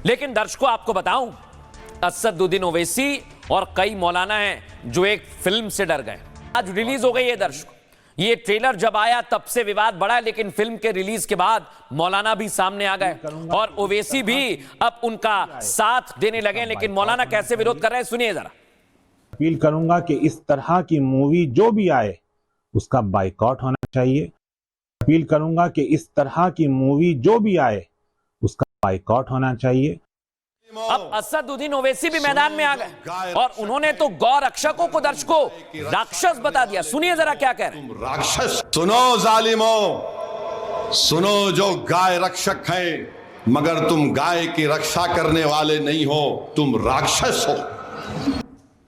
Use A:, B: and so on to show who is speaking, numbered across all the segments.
A: लेकिन दर्शकों आपको बताऊं, असदुद्दीन ओवैसी और कई मौलाना हैं जो एक फिल्म से डर गए। आज रिलीज हो गई है दर्शकों। ये ट्रेलर जब आया तब से विवाद बढ़ा, लेकिन फिल्म के रिलीज के बाद मौलाना भी सामने आ गए और ओवैसी भी अब उनका साथ देने लगे। लेकिन मौलाना कैसे विरोध कर रहे हैं, सुनिए जरा।
B: अपील करूंगा कि इस तरह की मूवी जो भी आए उसका बाइकआउट होना चाहिए। अपील करूंगा कि इस तरह की मूवी जो भी आए उसका बाइकआउट होना चाहिए।
A: अब असदुद्दीन ओवैसी भी मैदान में आ गए और उन्होंने तो गौ रक्षकों को दर्शकों राक्षस बता दिया। सुनिए जरा क्या कह रहे हैं।
C: राक्षस सुनो जालिमों, सुनो जो गाय रक्षक हैं, मगर तुम गाय की रक्षा करने वाले नहीं हो, तुम राक्षस हो।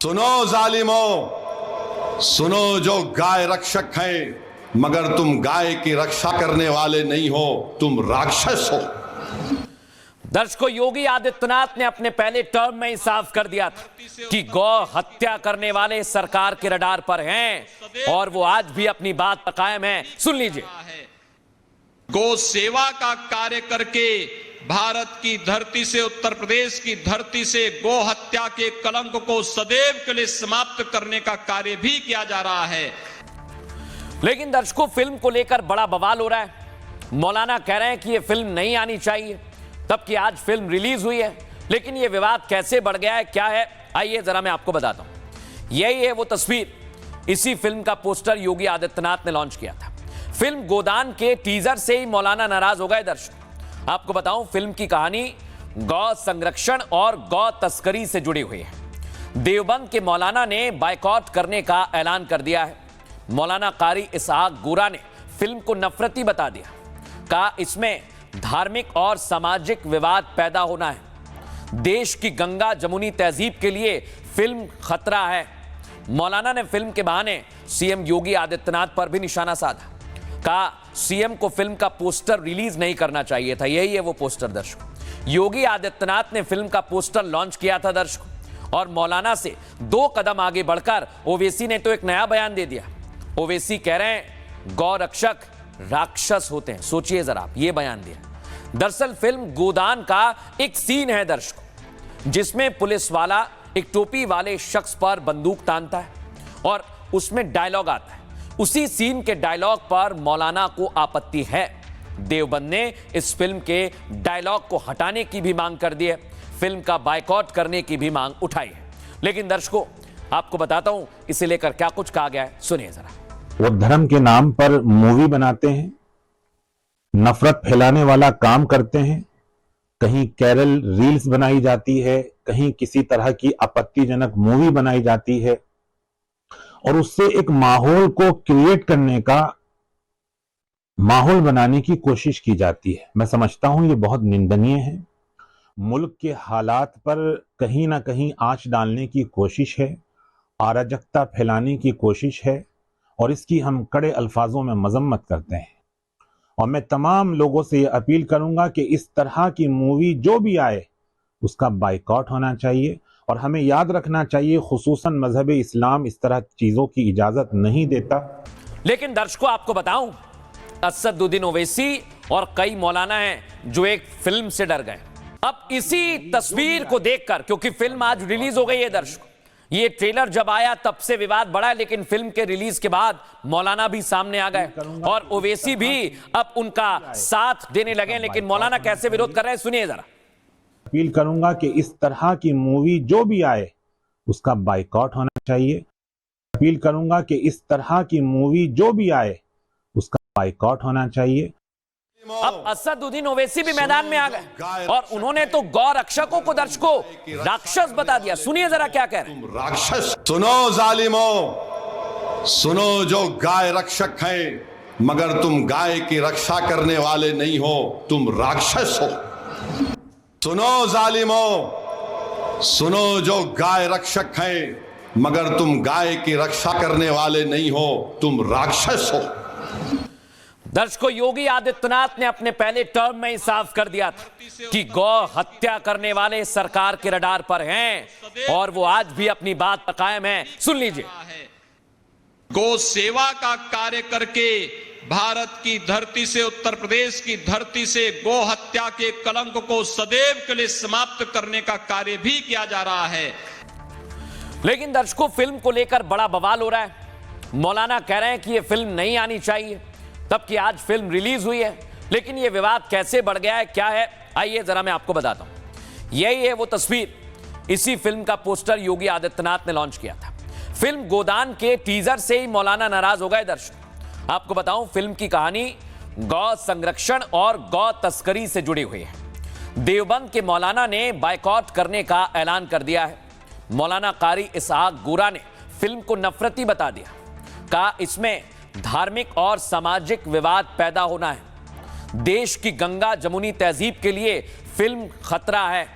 C: सुनो जालिमों, सुनो जो गाय रक्षक हैं, मगर तुम गाय की रक्षा करने वाले नहीं हो, तुम राक्षस हो।
A: दर्शकों, योगी आदित्यनाथ ने अपने पहले टर्म में ही साफ कर दिया था कि गौ हत्या करने वाले सरकार के रडार पर हैं और वो आज भी अपनी बात पर कायम है। सुन लीजिए।
D: गौ सेवा का कार्य करके भारत की धरती से, उत्तर प्रदेश की धरती से गौ हत्या के कलंक को सदैव के लिए समाप्त करने का कार्य भी किया जा रहा है।
A: लेकिन दर्शकों, फिल्म को लेकर बड़ा बवाल हो रहा है। मौलाना कह रहे हैं कि यह फिल्म नहीं आनी चाहिए, तब कि आज फिल्म रिलीज हुई है। लेकिन यह विवाद कैसे बढ़ गया है, क्या है, आइए जरा मैं आपको बताता हूं। यही है वो तस्वीर। इसी फिल्म का पोस्टर योगी आदित्यनाथ ने लॉन्च किया था। फिल्म गोदान के टीजर से ही मौलाना नाराज हो गए। दर्शकों आपको बताऊं, फिल्म की कहानी गौ संरक्षण और गौ तस्करी से जुड़ी हुई है। देवबंद के मौलाना ने बाइकआउट करने का ऐलान कर दिया है। मौलाना कारी इसहाक गोरा ने फिल्म को नफरती बता दिया, कहा इसमें धार्मिक और सामाजिक विवाद पैदा होना है। देश की गंगा जमुनी तहजीब के लिए फिल्म खतरा है। मौलाना ने फिल्म के बहाने सीएम योगी आदित्यनाथ पर भी निशाना साधा, कहा सीएम को फिल्म का पोस्टर रिलीज नहीं करना चाहिए था। यही है वो पोस्टर। दर्शकों, योगी आदित्यनाथ ने फिल्म का पोस्टर लॉन्च किया था दर्शकों, और मौलाना से 2 कदम आगे बढ़कर ओवैसी ने तो एक नया बयान दे दिया। ओवैसी कह रहे हैं गौ रक्षक राक्षस होते हैं। सोचिए जरा आप, ये बयान दिया। दरअसल फिल्म गोदान का एक सीन है दर्शकों, जिसमें पुलिस वाला एक टोपी वाले शख्स पर बंदूक तानता है और उसमें डायलॉग आता है। उसी सीन के डायलॉग पर मौलाना को आपत्ति है। देवबंद ने इस फिल्म के डायलॉग को हटाने की भी मांग कर दी है, फिल्म का बाइकआउट करने की भी मांग उठाई है। लेकिन दर्शकों आपको बताता हूं इसे लेकर क्या कुछ कहा गया है, सुनिए जरा।
B: वो धर्म के नाम पर मूवी बनाते हैं, नफरत फैलाने वाला काम करते हैं। कहीं कैरल रील्स बनाई जाती है, कहीं किसी तरह की आपत्तिजनक मूवी बनाई जाती है और उससे एक माहौल को क्रिएट करने का, माहौल बनाने की कोशिश की जाती है। मैं समझता हूं ये बहुत निंदनीय है। मुल्क के हालात पर कहीं ना कहीं आंच डालने की कोशिश है, अराजकता फैलाने की कोशिश है और इसकी हम कड़े अल्फाजों में मजम्मत करते हैं। और मैं तमाम लोगों से ये अपील करूंगा कि इस तरह की मूवी जो भी आए उसका बाइकआउट होना चाहिए। और हमें याद रखना चाहिए, खुसूसन मजहब इस्लाम इस तरह चीजों की इजाजत नहीं देता।
A: लेकिन दर्शकों आपको बताऊं, असदुद्दीन ओवैसी और कई मौलाना हैं जो एक फिल्म से डर गए। अब इसी तस्वीर को देखकर, क्योंकि फिल्म आज रिलीज हो गई है दर्शकों, ये ट्रेलर जब आया तब से विवाद बढ़ा, लेकिन फिल्म के रिलीज के बाद मौलाना भी सामने आ गए और ओवैसी भी अब उनका साथ देने लगे। लेकिन मौलाना कैसे विरोध कर रहे हैं, सुनिए जरा।
B: अपील करूंगा कि इस तरह की मूवी जो भी आए उसका बाइकआउट होना चाहिए। अपील करूंगा कि इस तरह की मूवी जो भी आए उसका बाइकआउट होना चाहिए।
A: अब असदुद्दीन ओवैसी भी मैदान में आ गए और उन्होंने तो गौ रक्षकों को दर्शकों राक्षस बता दिया। सुनिए जरा क्या कह रहे हैं।
C: राक्षस सुनो जालिमों, सुनो जो गाय रक्षक हैं, मगर तुम गाय की रक्षा करने वाले नहीं हो, तुम राक्षस हो। सुनो जालिमों, सुनो जो गाय रक्षक हैं, मगर तुम गाय की रक्षा करने वाले नहीं हो, तुम राक्षस हो।
A: दर्शकों, योगी आदित्यनाथ ने अपने पहले टर्म में ही साफ कर दिया था कि गौ हत्या करने वाले सरकार के रडार पर हैं और वो आज भी अपनी बात पर कायम है। सुन लीजिए।
D: गौ सेवा का कार्य करके भारत की धरती से, उत्तर प्रदेश की धरती से गौ हत्या के कलंक को सदैव के लिए समाप्त करने का कार्य भी किया जा रहा है।
A: लेकिन दर्शकों, फिल्म को लेकर बड़ा बवाल हो रहा है। मौलाना कह रहे हैं कि यह फिल्म नहीं आनी चाहिए, तब कि आज फिल्म रिलीज हुई है। लेकिन यह विवाद कैसे बढ़ गया है, क्या है, आइए जरा मैं आपको बताता हूं। यही है वो तस्वीर। इसी फिल्म का पोस्टर योगी आदित्यनाथ ने लॉन्च किया था। फिल्म गोदान के टीजर से ही मौलाना नाराज हो गए। दर्शक, आपको बताऊं, फिल्म की कहानी गौ संरक्षण और गौ तस्करी से जुड़ी हुई है। देवबंद के मौलाना ने बायकॉट करने का ऐलान कर दिया है। मौलाना कारी इसहाक गोरा ने फिल्म को नफरती बता दिया, कहा इसमें धार्मिक और सामाजिक विवाद पैदा होना है। देश की गंगा जमुनी तहजीब के लिए फिल्म खतरा है।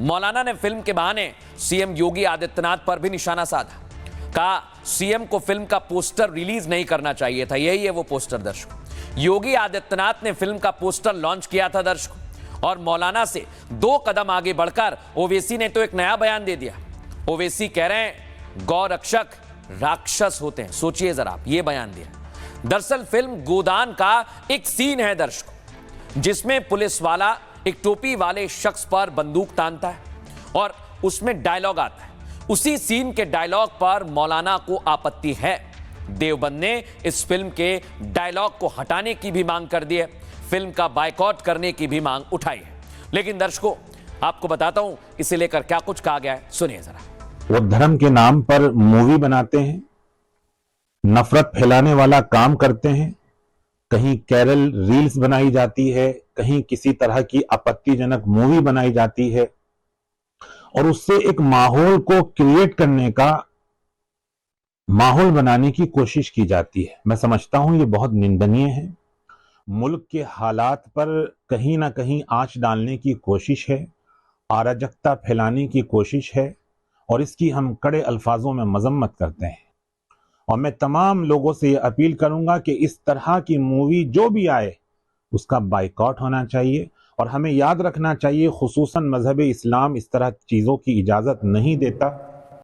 A: मौलाना ने फिल्म के बहाने सीएम योगी आदित्यनाथ पर भी निशाना साधा, कहा सीएम को फिल्म का पोस्टर रिलीज नहीं करना चाहिए था। यही है वो पोस्टर। दर्शक, योगी आदित्यनाथ ने फिल्म का पोस्टर लॉन्च किया था दर्शक, और मौलाना से 2 कदम आगे बढ़कर ओवैसी ने तो एक नया बयान दे दिया। ओवैसी कह रहे हैं गौ रक्षक राक्षस होते हैं। सोचिए जरा आप, ये बयान दिया। दरअसल फिल्म गोदान का एक सीन है दर्शकों, जिसमें पुलिस वाला एक टोपी वाले शख्स पर बंदूक तानता है और उसमें डायलॉग आता है। उसी सीन के डायलॉग पर मौलाना को आपत्ति है। देवबंद ने इस फिल्म के डायलॉग को हटाने की भी मांग कर दी है, फिल्म का बायकॉट करने की भी मांग उठाई है। लेकिन दर्शकों, आपको बताता हूं इसे लेकर क्या कुछ कहा गया है, सुनिए जरा।
B: वो धर्म के नाम पर मूवी बनाते हैं, नफरत फैलाने वाला काम करते हैं। कहीं कैरल रील्स बनाई जाती है, कहीं किसी तरह की आपत्तिजनक मूवी बनाई जाती है, और उससे एक माहौल को क्रिएट करने का, माहौल बनाने की कोशिश की जाती है। मैं समझता हूं ये बहुत निंदनीय है। मुल्क के हालात पर कहीं ना कहीं आंच डालने की कोशिश है, अराजकता फैलाने की कोशिश है, और इसकी हम कड़े अल्फाजों में मजम्मत करते हैं। और मैं तमाम लोगों से ये अपील करूंगा कि इस तरह की मूवी जो भी आए उसका बाइकॉट होना चाहिए। और हमें याद रखना चाहिए, खुसूसन मजहब इस्लाम इस तरह चीजों की इजाजत नहीं देता।